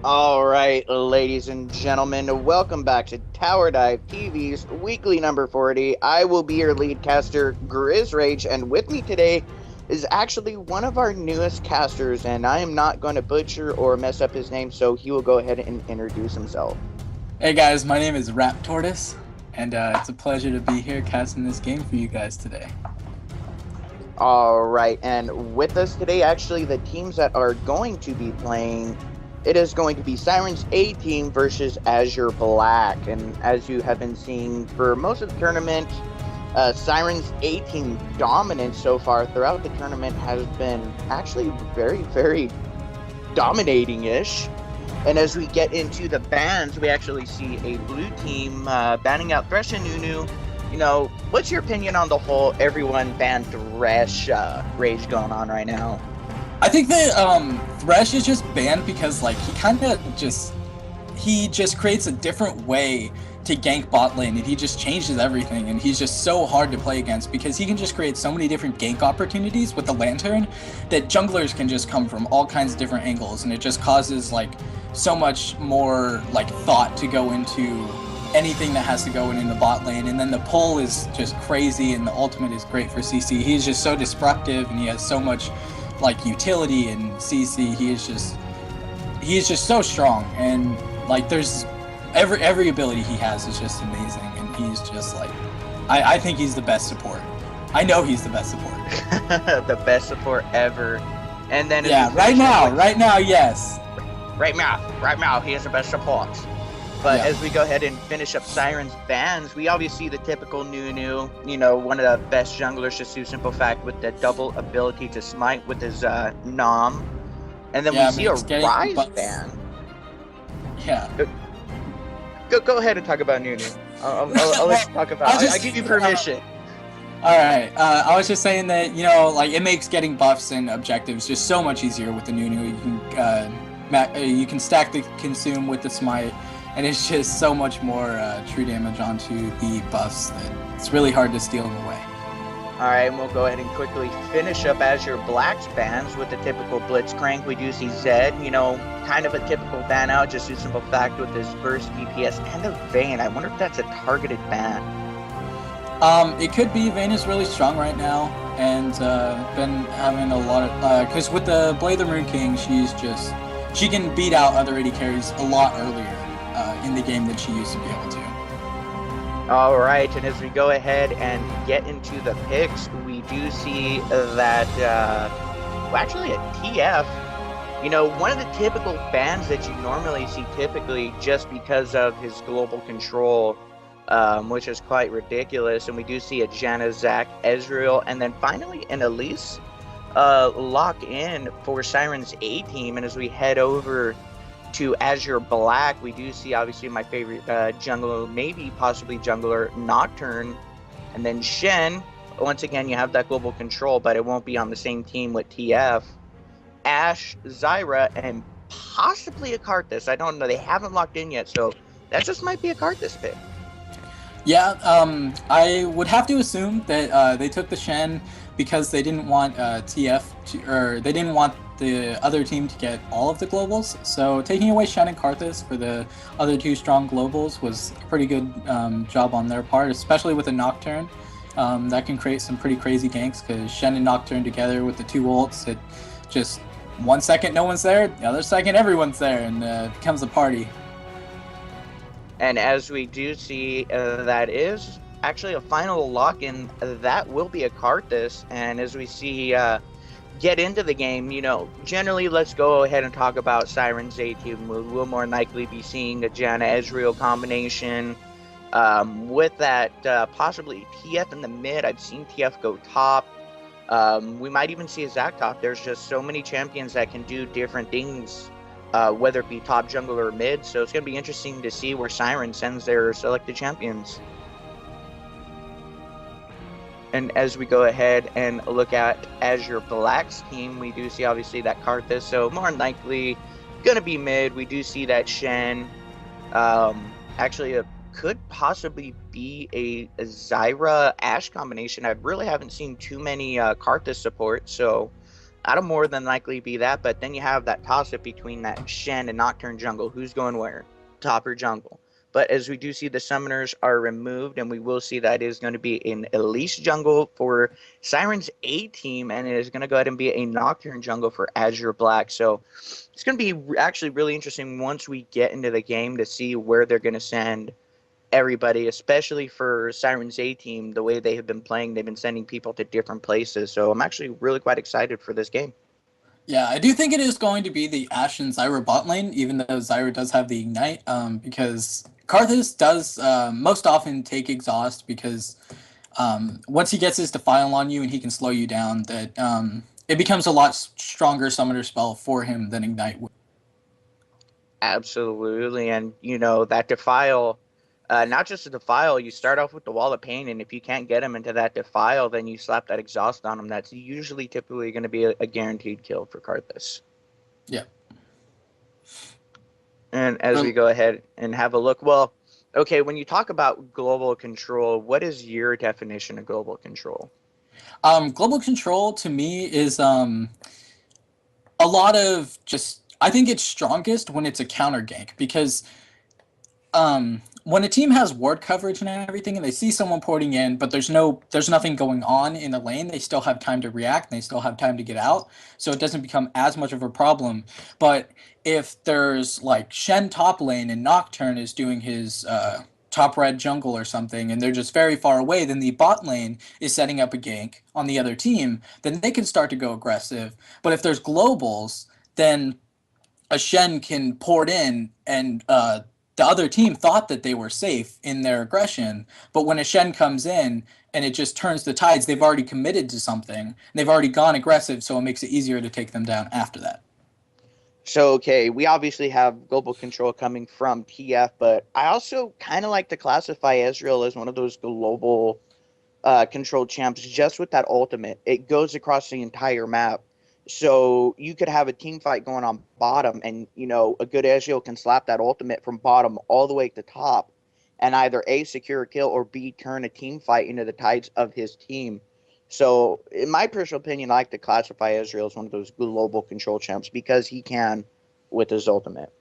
All right, ladies and gentlemen, welcome back to TowerDive TV's weekly number 40. I will be your lead caster, Grizz Rage, and with me today is actually one of our newest casters, and I am not going to butcher or mess up his name, so he will go ahead and introduce himself. Hey guys, my name is Raptortoise, and it's a pleasure to be here casting this game for you guys today. All right, and with us today, actually, the teams that are going to be playing, it is going to be Siren's A team versus Azure Black. And as you have been seeing for most of the tournament, Siren's A team dominance so far throughout the tournament has been actually very, very dominating-ish. And as we get into the bans, we actually see a blue team banning out Thresh and Nunu. You know, what's your opinion on the whole everyone ban Thresh rage going on right now? I think that Thresh is just banned because like he just creates a different way to gank bot lane, and he just changes everything, and he's just so hard to play against because he can just create so many different gank opportunities with the lantern that junglers can just come from all kinds of different angles, and it just causes like so much more like thought to go into anything that has to go in the bot lane. And then the pull is just crazy, and the ultimate is great for CC. He's just so destructive, and he has so much like utility in CC. He is just so strong, and like there's every ability he has is just amazing, and he's just like I think he's the best support. I know he's the best support. The best support ever. And then yeah, right now, yes. Right now, he is the best support. But as we go ahead and finish up Siren's bans, we obviously see the typical Nunu, you know, one of the best junglers, just through simple fact with the double ability to smite with his Nom. And then we see a Rise ban. Yeah. Go ahead and talk about Nunu. I'll let you talk about it. I give you permission. Alright, I was just saying that, you know, like it makes getting buffs and objectives just so much easier with the Nunu. You can stack the consume with the smite, and it's just so much more true damage onto the buffs that it's really hard to steal them away. Alright, and we'll go ahead and quickly finish up Azure Black's bans with the typical Blitzcrank. We do see Zed, you know, kind of a typical ban out, just due simple fact with his burst DPS and a Vayne. I wonder if that's a targeted ban. It could be. Vayne is really strong right now, and been having a lot of because with the Blade the Rune King, she can beat out other AD carries a lot earlier in the game than she used to be able to. All right, and as we go ahead and get into the picks, we do see that, well, actually a TF, you know, one of the typical bans that you normally see typically just because of his global control, which is quite ridiculous. And we do see a Janna, Zac, Ezreal, and then finally an Elise lock in for Siren's A team. And as we head over to Azure Black, we do see obviously my favorite jungler, maybe possibly jungler, Nocturne, and then Shen. Once again, you have that global control, but it won't be on the same team with TF. Ashe, Zyra, and possibly a Karthus. I don't know, they haven't locked in yet, so that just might be a Karthus pick. Yeah, I would have to assume that they took the Shen because they didn't want they didn't want the other team to get all of the globals. So taking away Shen and Karthus for the other two strong globals was a pretty good job on their part, especially with a Nocturne. That can create some pretty crazy ganks because Shen and Nocturne together with the two ults, it just 1 second no one's there, the other second everyone's there, and it becomes a party. And as we do see, that is actually a final lock-in. That will be a Karthus. And as we see get into the game, you know, generally let's go ahead and talk about Siren's A team. We'll more likely be seeing a Janna Ezreal combination with that possibly TF in the mid. I've seen TF go top. We might even see a Zac top. There's just so many champions that can do different things, whether it be top, jungle, or mid. So it's going to be interesting to see where Siren sends their selected champions. And as we go ahead and look at Azure Black's team, we do see obviously that Karthus, so more than likely going to be mid. We do see that Shen. Actually, could possibly be a Zyra Ashe combination. I really haven't seen too many Karthus support, so That'll more than likely be that, but then you have that toss-up between that Shen and Nocturne jungle. Who's going where? Top or jungle? But as we do see, the summoners are removed, and we will see that is going to be an Elise jungle for Siren's A team, and it is going to go ahead and be a Nocturne jungle for Azure Black. So it's going to be actually really interesting once we get into the game to see where they're going to send everybody, especially for Siren's A team, the way they have been playing. They've been sending people to different places. So I'm actually really quite excited for this game. Yeah, I do think it is going to be the Ashe and Zyra bot lane, even though Zyra does have the Ignite, because Karthus does most often take Exhaust because once he gets his Defile on you and he can slow you down, that it becomes a lot stronger summoner spell for him than Ignite would. Absolutely. And, that defile, not just a defile, you start off with the wall of pain. And if you can't get him into that defile, then you slap that exhaust on him. That's usually typically going to be a guaranteed kill for Karthus. Yeah. And as we go ahead and have a look, well, okay, when you talk about global control, what is your definition of global control? Global control to me is a lot of just. I think it's strongest when it's a counter gank because when a team has ward coverage and everything, and they see someone porting in, but there's nothing going on in the lane, they still have time to react. And they still have time to get out, so it doesn't become as much of a problem. But if there's like Shen top lane and Nocturne is doing his top red jungle or something, and they're just very far away, then the bot lane is setting up a gank on the other team. Then they can start to go aggressive. But if there's globals, then a Shen can port in and the other team thought that they were safe in their aggression, but when a Shen comes in and it just turns the tides, they've already committed to something. They've already gone aggressive, so it makes it easier to take them down after that. So, okay, we obviously have global control coming from TF, but I also kind of like to classify Ezreal as one of those global control champs just with that ultimate. It goes across the entire map. So you could have a team fight going on bottom, and a good Ezreal can slap that ultimate from bottom all the way to top, and either A, secure a kill, or B, turn a team fight into the tides of his team. So, in my personal opinion, I like to classify Ezreal as one of those global control champs because he can with his ultimate.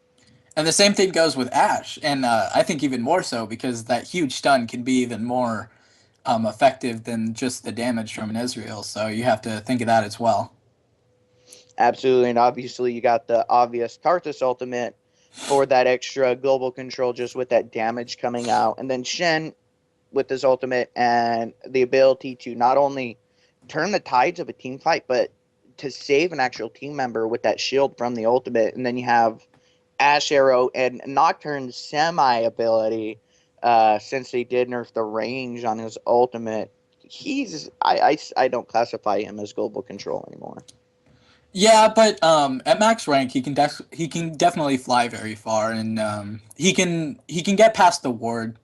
And the same thing goes with Ashe, and I think even more so because that huge stun can be even more effective than just the damage from an Ezreal. So you have to think of that as well. Absolutely, and obviously you got the obvious Karthus ultimate for that extra global control just with that damage coming out. And then Shen with his ultimate and the ability to not only turn the tides of a team fight, but to save an actual team member with that shield from the ultimate. And then you have Ash Arrow and Nocturne's semi-ability, since they did nerf the range on his ultimate. I don't classify him as global control anymore. Yeah, but at max rank, he can definitely fly very far, and he can get past the ward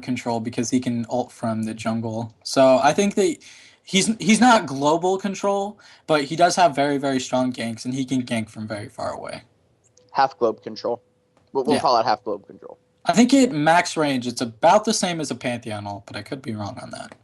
control because he can ult from the jungle. So I think that he's not global control, but he does have very very strong ganks, and he can gank from very far away. Half globe control. We'll Yeah, call it half globe control. I think at max range it's about the same as a Pantheon ult, but I could be wrong on that.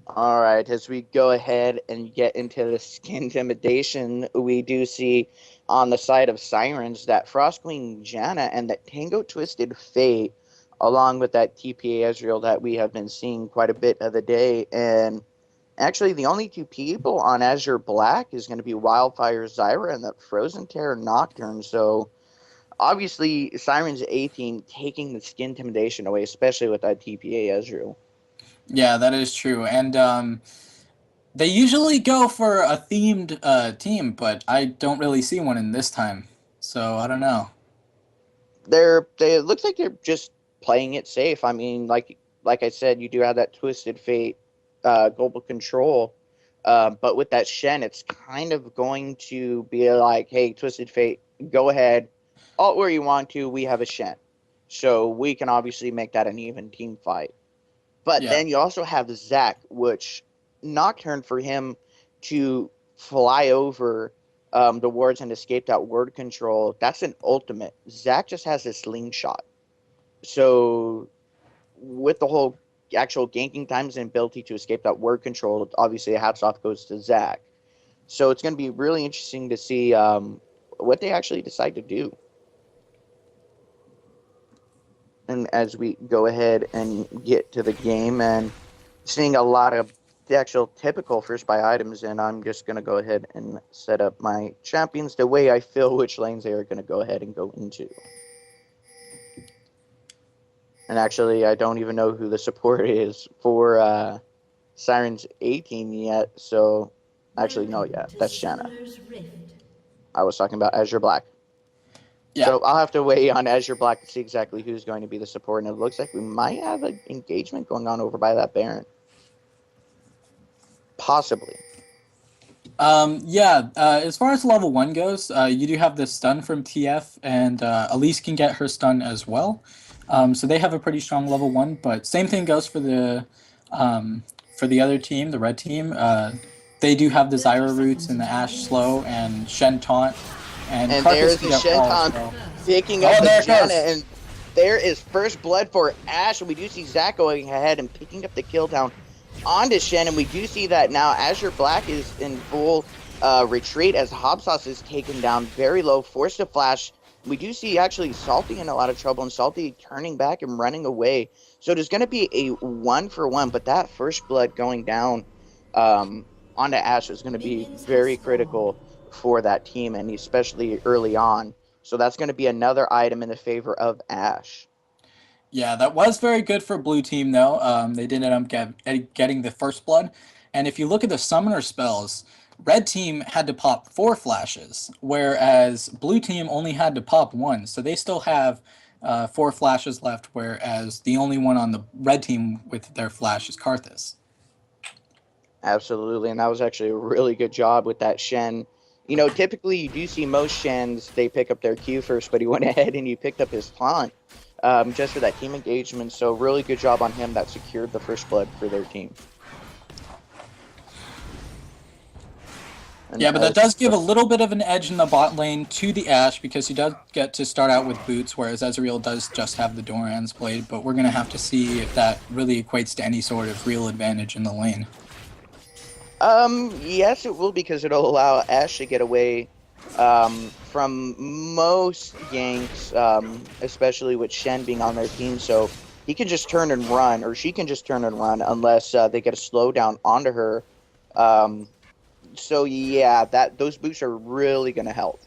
All right, as we go ahead and get into the skin intimidation, we do see on the side of Sirens that Frost Queen Janna and that Tango Twisted Fate, along with that TPA Ezreal that we have been seeing quite a bit of the day. And actually, the only two people on Azure Black is going to be Wildfire Zyra and that Frozen Terror Nocturne. So obviously, Siren's A team taking the skin intimidation away, especially with that TPA Ezreal. Yeah, that is true, and they usually go for a themed team, but I don't really see one in this time. So I don't know. They it looks like they're just playing it safe. I mean, like I said, you do have that Twisted Fate global control, but with that Shen, it's kind of going to be like, hey, Twisted Fate, go ahead, alt where you want to. We have a Shen, so we can obviously make that an even team fight. But Yeah, then you also have Zach, which Nocturne for him to fly over the wards and escape that word control. That's an ultimate. Zach just has a slingshot. So with the whole actual ganking times and ability to escape that word control, obviously hats off goes to Zach. So it's going to be really interesting to see what they actually decide to do. And as we go ahead and get to the game and seeing a lot of the actual typical first buy items, and I'm just going to go ahead and set up my champions the way I feel which lanes they are going to go ahead and go into. And actually, I don't even know who the support is for Siren's 18 yet, so actually, no, yeah, that's Shanna. I was talking about Azure Black. Yeah. So I'll have to wait on Azure Black to see exactly who's going to be the support, and it looks like we might have an engagement going on over by that Baron. Possibly. As far as level 1 goes, you do have the stun from TF, and Elise can get her stun as well. So they have a pretty strong level 1, but same thing goes for the other team, the red team. They do have the Zyra roots and the Ashe slow and Shen taunt. And there's the Shen taunt picking up the Janna, and there is first blood for Ashe, and we do see Zach going ahead and picking up the kill down onto Shen, and we do see that now Azure Black is in full retreat as Hobsauce is taken down very low, forced to flash. We do see actually Salty in a lot of trouble, and Salty turning back and running away. So there's going to be a 1-for-1, but that first blood going down onto Ashe is going to be very critical for that team, and especially early on. So that's going to be another item in the favor of Ashe. Yeah, that was very good for blue team, though. They did end up getting the first blood. And if you look at the summoner spells, red team had to pop 4 flashes, whereas blue team only had to pop 1. So they still have 4 flashes left, whereas the only one on the red team with their flash is Karthus. Absolutely, and that was actually a really good job with that Shen. You know, typically you do see most Shens, they pick up their Q first, but he went ahead and he picked up his taunt just for that team engagement. So really good job on him that secured the first blood for their team. And yeah, but that does give a little bit of an edge in the bot lane to the Ashe, because he does get to start out with boots, whereas Ezreal does just have the Doran's blade. But we're going to have to see if that really equates to any sort of real advantage in the lane. Yes, it will, because it'll allow Ashe to get away from most ganks, especially with Shen being on their team. So he can just turn and run, or she can just turn and run, unless they get a slowdown onto her. So yeah, those boots are really going to help.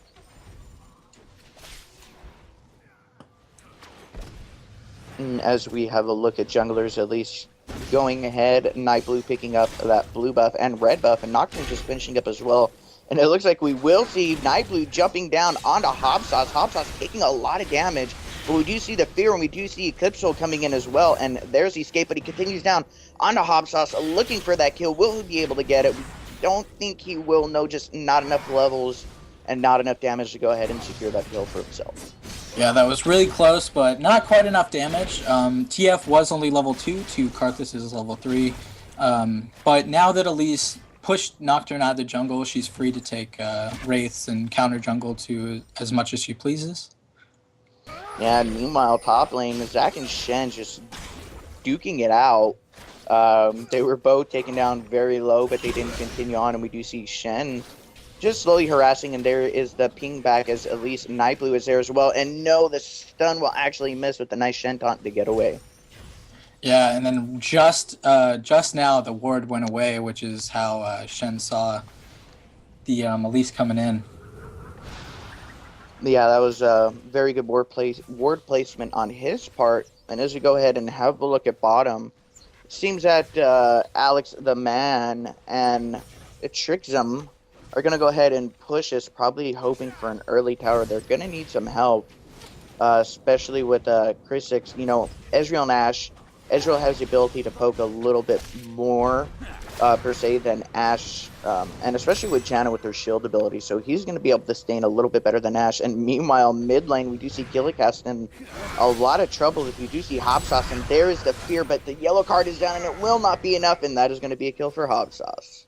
And as we have a look at junglers, at least going ahead, Night Blue picking up that blue buff and red buff, and Nocturne just finishing up as well. And it looks like we will see Night Blue jumping down onto Hobsauce. Hobsauce taking a lot of damage, but we do see the fear, and we do see Eclipse Soul coming in as well. And there's the escape, but he continues down onto Hobsauce, looking for that kill. Will he be able to get it? We don't think he will. No, just not enough levels and not enough damage to go ahead and secure that kill for himself. Yeah, that was really close, but not quite enough damage. TF was only level 2 to Karthus is level 3. But now that Elise pushed Nocturne out of the jungle, she's free to take Wraiths and counter jungle to as much as she pleases. Yeah, meanwhile, top lane, Zach and Shen just duking it out. They were both taken down very low, but they didn't continue on, and we do see Shen just slowly harassing, and there is the ping back as at least Night Blue is there as well. And no, the stun will actually miss with the nice Shen taunt to get away. Yeah, and then just now the ward went away, which is how Shen saw the Elise coming in. Yeah, that was a very good ward placement on his part. And as we go ahead and have a look at bottom, it seems that Alex the Man and Trixum are going to go ahead and push us, probably hoping for an early tower. They're going to need some help, especially with Chris6. You know, Ezreal and Ashe. Ezreal has the ability to poke a little bit more, per se, than Ashe, and especially with Janna with her shield ability. So he's going to be able to sustain a little bit better than Ashe. And meanwhile, mid lane, we do see Gillicast in a lot of trouble. If we do see Hobsauce, and there is the fear, but the yellow card is down, and it will not be enough, and that is going to be a kill for Hobsauce.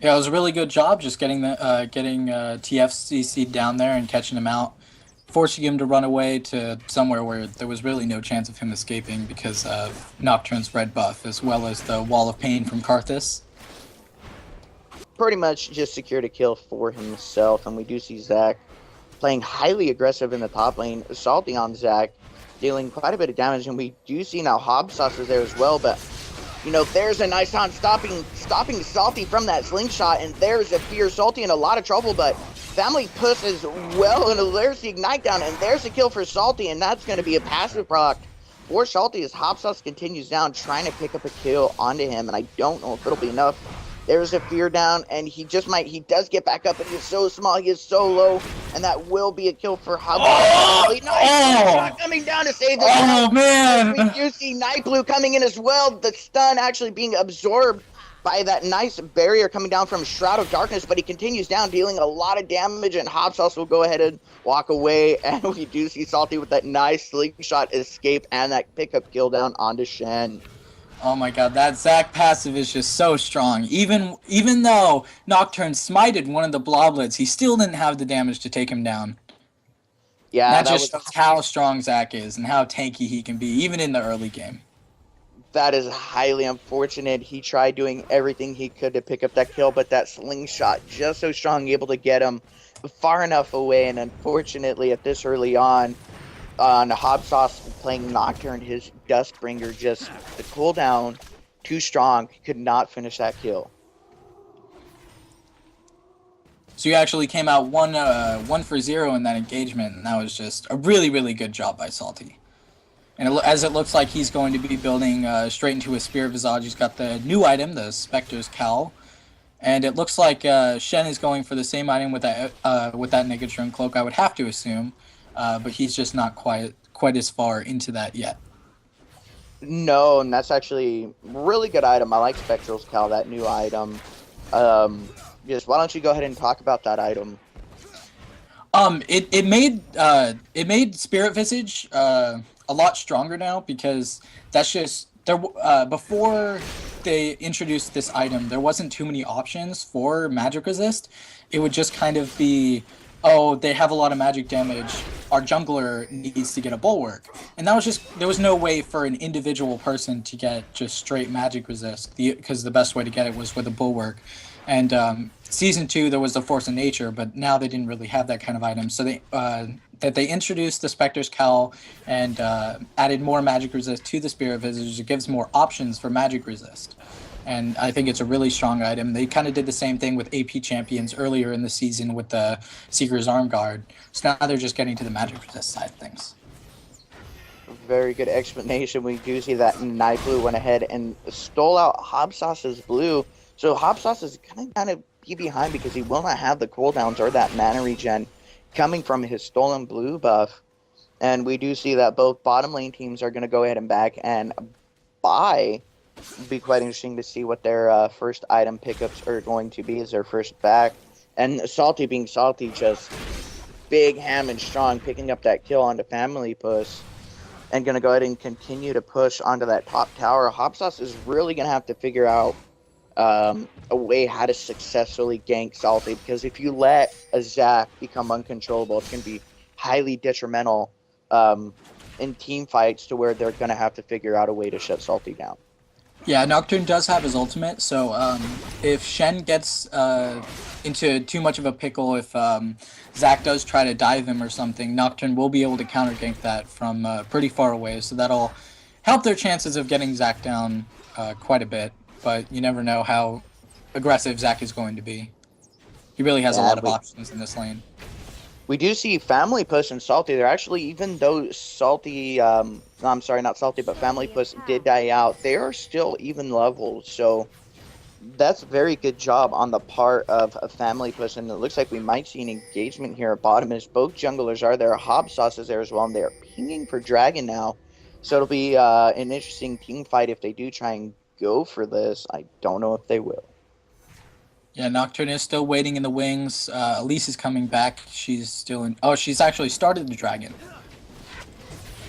Yeah, it was a really good job just getting TFCC down there and catching him out, forcing him to run away to somewhere where there was really no chance of him escaping because of Nocturne's red buff, as well as the Wall of Pain from Karthus. pretty much just secured a kill for himself. And we do see Zach playing highly aggressive in the top lane, Salty on Zach, dealing quite a bit of damage. And we do see now Hobsauce is there as well, but you know, there's a nice on stopping Salty from that slingshot, and there's a fear. Salty in a lot of trouble, but Family Puss as well, and there's the ignite down, and there's a kill for Salty, and that's going to be a passive proc for Salty as Hobsauce continues down, trying to pick up a kill onto him, and I don't know if it'll be enough. There's a fear down, and he does get back up, and he's so small, he is so low, and that will be a kill for Hobsauce. Nice coming down to save the Oh, man! We do see Night Blue coming in as well, the stun actually being absorbed by that nice barrier coming down from Shroud of Darkness, but he continues down, dealing a lot of damage, and Hobsauce will go ahead and walk away, and we do see Salty with that nice slingshot escape and that pickup kill down onto Shen. Oh my god, that Zac passive is just so strong. Even though Nocturne smited one of the bloblets, he still didn't have the damage to take him down. Yeah, that just shows how strong Zac is and how tanky he can be, even in the early game. That is highly unfortunate. He tried doing everything he could to pick up that kill, but that slingshot just so strong, able to get him far enough away, and unfortunately at this early on Hobsauce playing Nocturne, his Dustbringer, just the cooldown too strong, he could not finish that kill. So you actually came out 1 for 0 in that engagement, and that was just a really, really good job by Salty. And as it looks like he's going to be building straight into his Spirit Visage, he's got the new item, the Spectre's Cowl. And it looks like Shen is going for the same item with that Negatron Cloak, I would have to assume. But he's just not quite as far into that yet. No, and that's actually a really good item. I like Spectral's Cowl, that new item. Just why don't you go ahead and talk about that item? It made Spirit Visage a lot stronger now, because that's just there. Before they introduced this item, there wasn't too many options for magic resist. It would just kind of be, oh, they have a lot of magic damage, our jungler needs to get a bulwark. And that was just, there was no way for an individual person to get just straight magic resist, because the best way to get it was with a bulwark. And Season 2, there was the Force of Nature, but now they didn't really have that kind of item. So they introduced the Spectre's Cowl and added more magic resist to the Spirit Visage. It gives more options for magic resist. And I think it's a really strong item. They kind of did the same thing with AP champions earlier in the season with the Seeker's Arm Guard. So now they're just getting to the magic resist side of things. Very good explanation. We do see that Night Blue went ahead and stole out Hobsauce's blue. So Hobsauce is going to kind of be behind because he will not have the cooldowns or that mana regen coming from his stolen blue buff. And we do see that both bottom lane teams are going to go ahead and back and buy. Be quite interesting to see what their first item pickups are going to be as their first back. And Salty being Salty, just big ham and strong, picking up that kill onto Family Puss. And going to go ahead and continue to push onto that top tower. Hobsauce is really going to have to figure out a way how to successfully gank Salty, because if you let a Zac become uncontrollable, it's going to be highly detrimental in team fights, to where they're going to have to figure out a way to shut Salty down. Yeah, Nocturne does have his ultimate, so if Shen gets into too much of a pickle, if Zac does try to dive him or something, Nocturne will be able to counter gank that from pretty far away, so that'll help their chances of getting Zac down quite a bit. But you never know how aggressive Zac is going to be. He really has a lot of options in this lane. We do see Family Puss and Salty. They're actually, even though Salty, I'm sorry, not Salty, but Family Puss did die out, they are still even levels. So that's a very good job on the part of Family Puss. And it looks like we might see an engagement here at bottom, as both junglers are there. Hobsauce is there as well, and they are pinging for Dragon now. So it'll be an interesting team fight if they do try and go for this. I don't know if they will. Yeah, Nocturne is still waiting in the wings. Elise is coming back. She's still in... Oh, she's actually started the Dragon.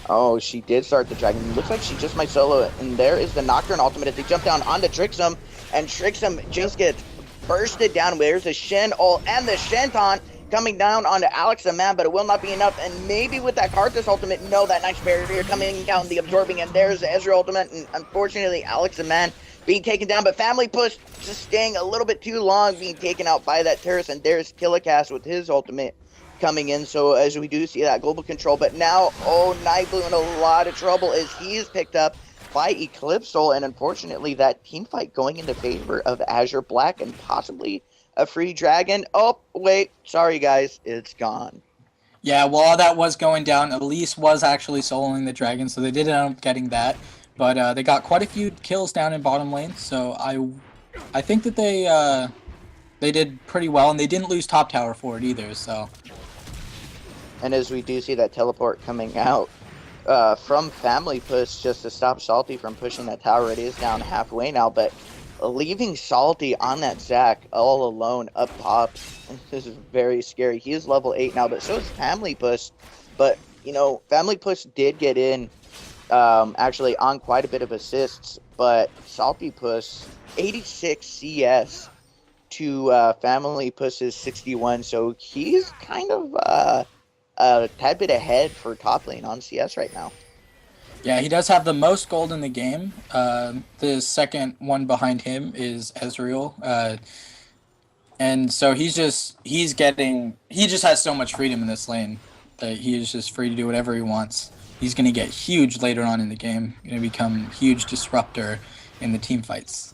Oh, she did start the Dragon. It looks like she just might solo it. And there is the Nocturne ultimate as they jump down onto Trixum. And Trixum just gets bursted down. There's the Shen ult and the Shenton coming down onto Alex the Man, but it will not be enough. And maybe with that Karthus ultimate, no, that nice barrier coming down, the absorbing, and there's the Azure ultimate. And unfortunately, Alex the Man being taken down, but Family Push just staying a little bit too long, being taken out by that Terrace, and there's Killicast with his ultimate coming in. So as we do see that global control, but now, Nightblue in a lot of trouble as he is picked up by Eclipsal, and unfortunately that team fight going into favor of Azure Black and possibly a free dragon. Oh, wait, sorry guys, it's gone. Yeah, while that was going down, Elise was actually soloing the dragon, so they did end up getting that. But they got quite a few kills down in bottom lane, so I think that they did pretty well, and they didn't lose top tower for it either. So. And as we do see that teleport coming out from Family Push just to stop Salty from pushing that tower, it is down halfway now, but leaving Salty on that Zac all alone up top, this is very scary. He is level 8 now, but so is Family Push. But, you know, Family Push did get in actually on quite a bit of assists, but Salty Push, 86 CS to Family Push's 61, so he's kind of a tad bit ahead for top lane on CS right now. Yeah, he does have the most gold in the game. The second one behind him is Ezreal. And so he just has so much freedom in this lane that he is just free to do whatever he wants. He's going to get huge later on in the game. Going to become a huge disruptor in the team fights.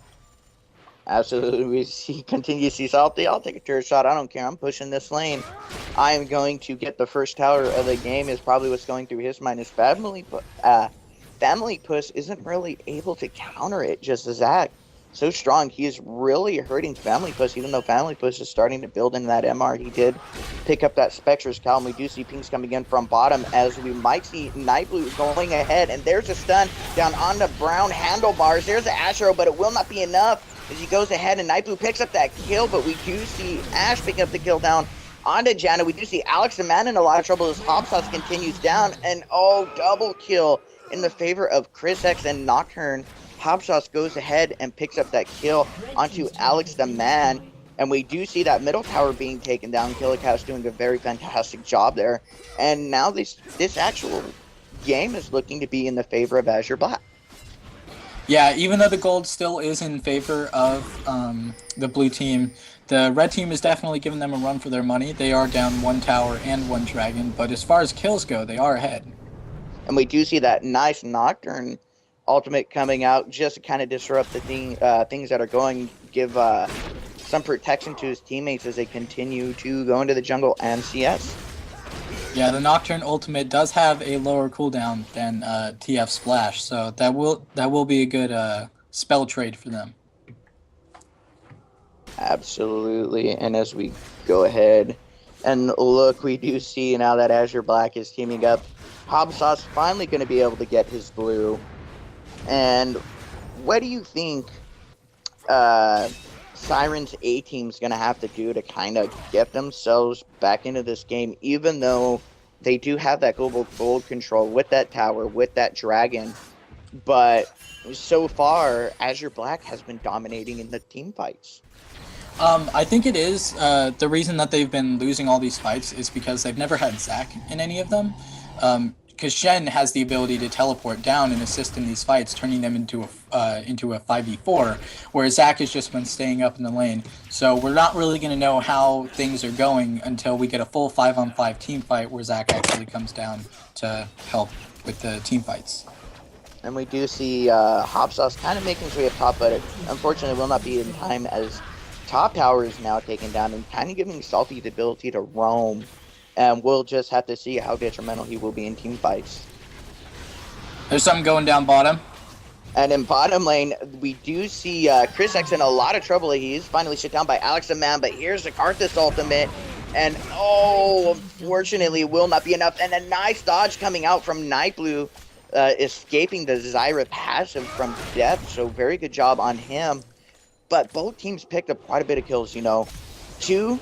Absolutely. We continue to see Salty. I'll take a turret shot. I don't care. I'm pushing this lane. I am going to get the first tower of the game is probably what's going through his mind. His Family Push isn't really able to counter it. Just Zac, so strong. He is really hurting Family Push, even though Family Push is starting to build into that MR. He did pick up that Spectre's Calm. We do see pings coming in from bottom as we might see Nightblue going ahead. And there's a stun down on the brown handlebars. There's an Astro, but it will not be enough as he goes ahead and Nightblue picks up that kill. But we do see Ash picking up the kill down onto Janna. We do see Alex the Man in a lot of trouble as Hopsauce continues down. And double kill in the favor of Chris X and Nocturne. Hopsauce goes ahead and picks up that kill onto Alex the Man. And we do see that middle tower being taken down. Killicast doing a very fantastic job there. And now this actual game is looking to be in the favor of Azure Black. Yeah, even though the gold still is in favor of the blue team, the red team is definitely giving them a run for their money. They are down one tower and one dragon, but as far as kills go, they are ahead. And we do see that nice Nocturne ultimate coming out just to kind of disrupt the things that are going, give some protection to his teammates as they continue to go into the jungle and CS. Yeah, the Nocturne ultimate does have a lower cooldown than TF Splash, so that will be a good spell trade for them. Absolutely. And as we go ahead and look, we do see now that Azure Black is teaming up. Hopsauce finally going to be able to get his blue. And what do you think Siren's A team's going to have to do to kind of get themselves back into this game, even though they do have that global gold control with that tower, with that dragon? But so far, Azure Black has been dominating in the team fights. I think it is. The reason that they've been losing all these fights is because they've never had Zac in any of them. Because Shen has the ability to teleport down and assist in these fights, turning them into a 5v4, whereas Zac has just been staying up in the lane. So we're not really going to know how things are going until we get a full 5-on-5 team fight where Zac actually comes down to help with the team fights. And we do see Hopsauce kind of making his way up top, but it unfortunately will not be in time as top tower is now taken down and kind of giving Salty the ability to roam. And we'll just have to see how detrimental he will be in team fights. There's something going down bottom. And in bottom lane, we do see Chris X in a lot of trouble. He is finally shut down by Alex the Man, but here's the Karthus ultimate. And unfortunately, will not be enough. And a nice dodge coming out from Nightblue, escaping the Zyra passive from death. So very good job on him. But both teams picked up quite a bit of kills, you know. Two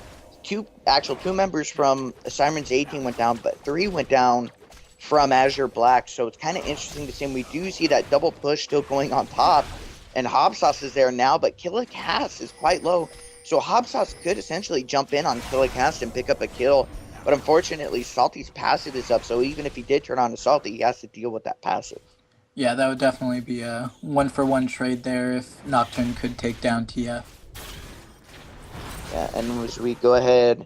members from Siren's A team went down, but 3 went down from Azure Black. So it's kind of interesting to see. And we do see that double push still going on top. And Hopsauce is there now, but Killicast is quite low. So Hopsauce could essentially jump in on Killicast and pick up a kill. But unfortunately, Salty's passive is up. So even if he did turn on to Salty, he has to deal with that passive. Yeah, that would definitely be a one-for-one trade there if Nocturne could take down TF. Yeah, and as we go ahead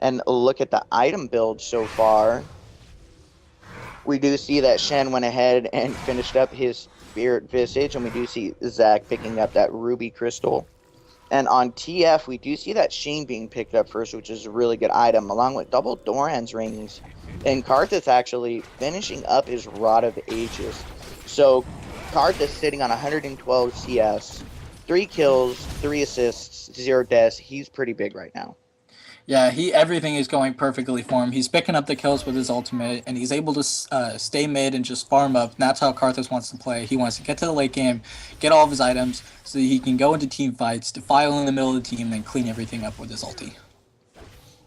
and look at the item build so far, we do see that Shen went ahead and finished up his Spirit Visage, and we do see Zach picking up that Ruby Crystal. And on TF, we do see that Sheen being picked up first, which is a really good item, along with double Doran's rings. And Karthus actually finishing up his Rod of Ages. So Karthus sitting on 112 CS, 3 kills, 3 assists, 0 deaths. He's pretty big right now. Yeah, everything is going perfectly for him. He's picking up the kills with his ultimate, and he's able to stay mid and just farm up. And that's how Karthus wants to play. He wants to get to the late game, get all of his items, so that he can go into team fights, defile in the middle of the team, and clean everything up with his ulti.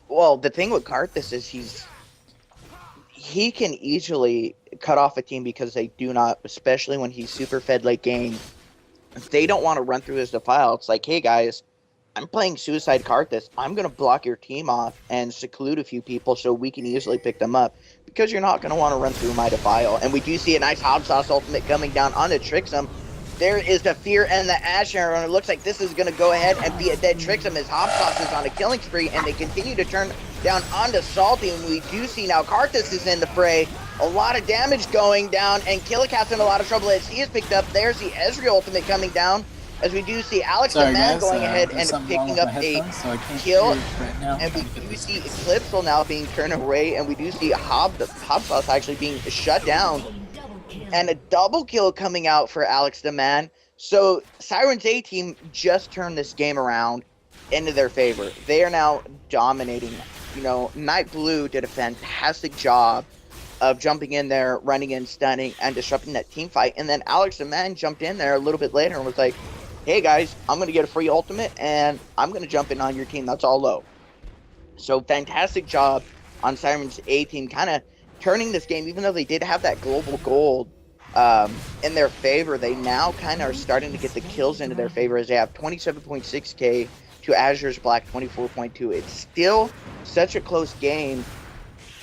Well, the thing with Karthus is he can easily cut off a team because they do not, especially when he's super fed late game. They don't want to run through his defile. It's like, hey guys, I'm playing Suicide Karthus. I'm going to block your team off and seclude a few people so we can easily pick them up because you're not going to want to run through my defile. And we do see a nice Hob Sauce ultimate coming down onto Trixum. There is the Fear and the Azure, and it looks like this is going to go ahead and be a dead Trixum as Hob Sauce is on a killing spree, and they continue to turn down onto Salty. And we do see now Karthus is in the fray. A lot of damage going down, and Killicat's in a lot of trouble as he is picked up. There's the Ezreal ultimate coming down, as we do see Alex the Man going ahead and picking up a kill. And we do see Eclipsal now being turned away, and we do see Hob Sauce actually being shut down. And a double kill coming out for Alex the Man. So Siren's A team just turned this game around into their favor. They are now dominating. You know, Night Blue did a fantastic job of jumping in there, running in, stunning, and disrupting that team fight. And then Alex the Man jumped in there a little bit later and was like, hey guys, I'm going to get a free ultimate, and I'm going to jump in on your team. That's all low. So fantastic job on Siren's A team, kind of turning this game, even though they did have that global gold in their favor. They now kind of are starting to get the kills into their favor as they have 27.6k to Azure's Black 24.2. It's still such a close game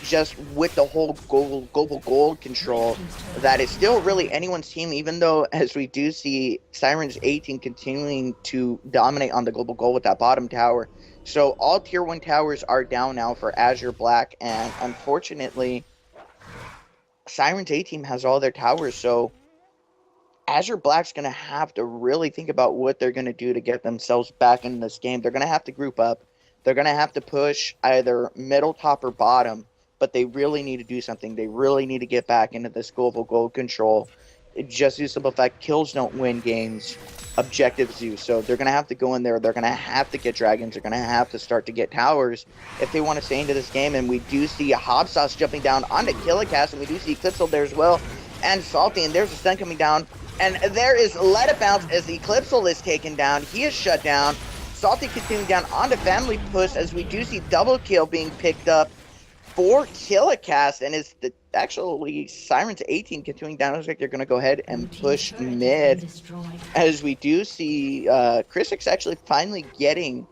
just with the whole global gold control that it's still really anyone's team, even though as we do see Siren's A team continuing to dominate on the global gold with that bottom tower. So all tier 1 towers are down now for Azure Black, and unfortunately Siren's A team has all their towers, so Azure Black's going to have to really think about what they're going to do to get themselves back in this game. They're going to have to group up. They're going to have to push either middle, top, or bottom, but they really need to do something. They really need to get back into this global gold control. It just due to the simple fact, kills don't win games, objectives do. So they're going to have to go in there. They're going to have to get dragons. They're going to have to start to get towers if they want to stay into this game. And we do see a Hob Sauce jumping down onto Killicast, and we do see Eclipsal there as well, and Salty, and there's a stun coming down. And there is Let It Bounce as Eclipsal is taken down. He is shut down. Salty continuing down onto Family Push as we do see double kill being picked up for Killicast, and it's actually Siren's A team continuing down. Looks like they're going to go ahead and push mid as we do see Chrisix actually finally getting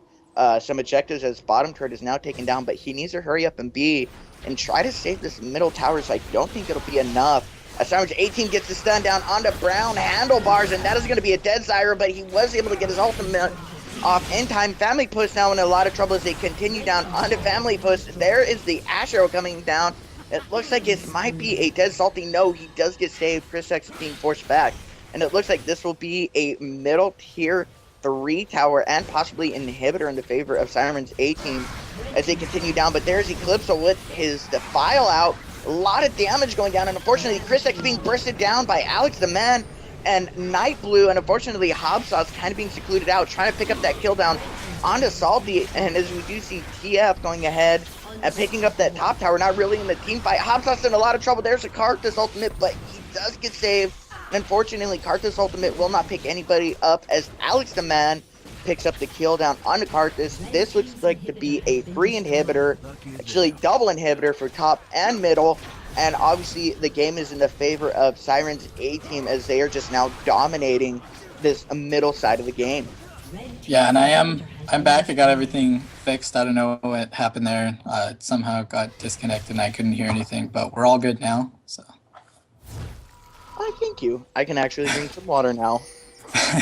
some objectives as bottom turret is now taken down, but he needs to hurry up and B and try to save this middle tower, so I don't think it'll be enough. Siren's A team gets the stun down onto Brown Handlebars, and that is going to be a dead Zyra, but he was able to get his ultimate off in time. Family Push now in a lot of trouble as they continue down onto Family Push. There is the Asher coming down. It looks like it might be a dead Salty. No, he does get saved. Chris X being forced back. And it looks like this will be a middle tier 3 tower and possibly inhibitor in the favor of Siren's A team as they continue down. But there's Eclipsal with his Defile out. A lot of damage going down, and unfortunately Chris X being bursted down by Alex the Man and Night Blue, and unfortunately Hob Sauce kind of being secluded out, trying to pick up that kill down onto Salty. And as we do see TF going ahead and picking up that top tower, not really in the team fight. Hob Sauce in a lot of trouble. There's a Karthus ultimate, but he does get saved. Unfortunately, Karthus ultimate will not pick anybody up as Alex the Man picks up the kill down onto Karthus. This looks like to be a free inhibitor, actually double inhibitor for top and middle. And obviously the game is in the favor of Siren's A team as they are just now dominating this middle side of the game. Yeah, and I'm back. I got everything fixed. I don't know what happened there. It somehow got disconnected and I couldn't hear anything, but we're all good now. So Thank you. I can actually drink some water now.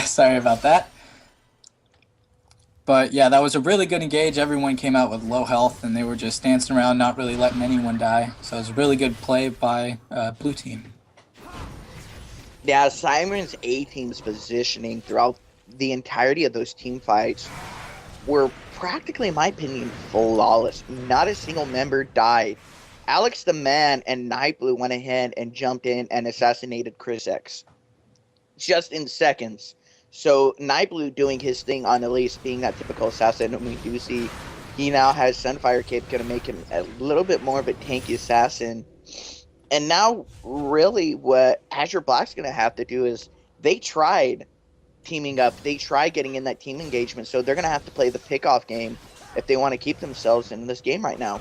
Sorry about that. But yeah, that was a really good engage. Everyone came out with low health, and they were just dancing around, not really letting anyone die. So it was a really good play by blue team. Yeah, Siren's A team's positioning throughout the entirety of those team fights were practically, in my opinion, flawless. Not a single member died. Alex the Man and Nightblue went ahead and jumped in and assassinated Chris X just in seconds. So Nightblue doing his thing on Elise, being that typical assassin, and we do see he now has Sunfire Cape, going to make him a little bit more of a tanky assassin. And now, really, what Azure Black's going to have to do is they tried teaming up, they tried getting in that team engagement, so they're going to have to play the pickoff game if they want to keep themselves in this game right now.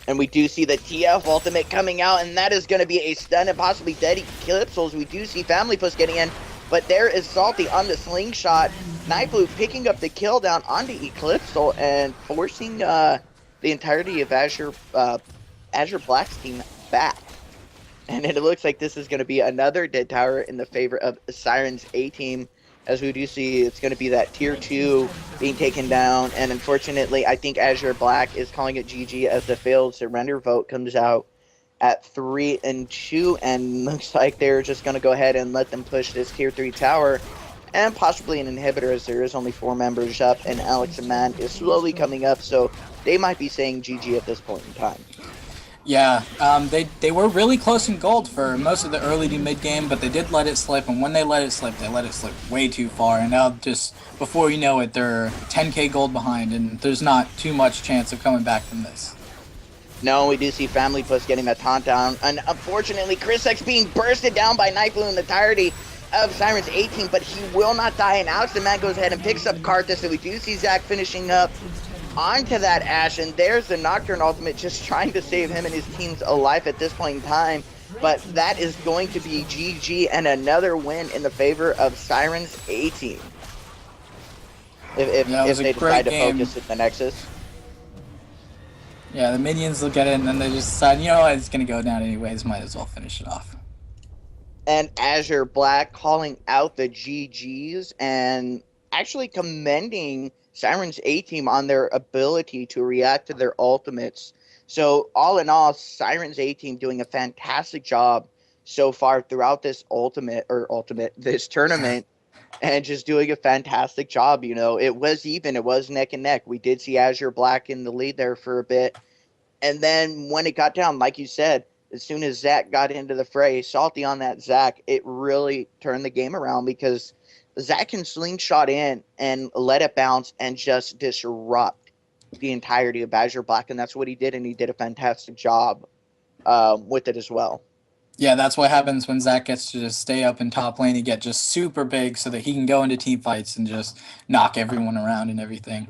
And we do see the TF ultimate coming out, and that is going to be a stun and possibly dead Eclipsos. We do see Family Puss getting in, but there is Salty on the slingshot. Nightblue picking up the kill down onto Eclipso and forcing the entirety of Azure Black's team back. And it looks like this is going to be another dead tower in the favor of Siren's A team. As we do see, it's going to be that tier 2 being taken down. And unfortunately, I think Azure Black is calling it GG as the failed surrender vote comes out at 3-2. And looks like they're just going to go ahead and let them push this tier 3 tower. And possibly an inhibitor, as there is only 4 members up. And Alex and Man is slowly coming up. So they might be saying GG at this point in time. Yeah, they were really close in gold for most of the early to mid game, but they did let it slip, and when they let it slip way too far, and now just before you know it, they're 10k gold behind, and there's not too much chance of coming back from this. No, we do see Family Puss getting a taunt down, and unfortunately, Chris X being bursted down by Nightblue in the entirety of Siren's 18, but he will not die, and Alex the Man goes ahead and picks up Karthus, so we do see Zach finishing up onto that Ashe, and there's the Nocturne ultimate just trying to save him and his team's alive at this point in time. But that is going to be GG and another win in the favor of Siren's A team. If they decide to focus at the Nexus. Yeah, the minions look at it and then they just decide, you know what, it's going to go down anyways, might as well finish it off. And Azure Black calling out the GGs and actually commending Siren's A team on their ability to react to their ultimates. So all in all, Siren's A team doing a fantastic job so far throughout this this tournament, and just doing a fantastic job. You know, it was even, it was neck and neck. We did see Azure Black in the lead there for a bit, and then when it got down, like you said, as soon as Zach got into the fray, Salty on that Zach, it really turned the game around because Zach can slingshot in and let it bounce and just disrupt the entirety of Azure Black, and that's what he did, and he did a fantastic job with it as well. Yeah, that's what happens when Zach gets to just stay up in top lane and get just super big so that he can go into team fights and just knock everyone around and everything.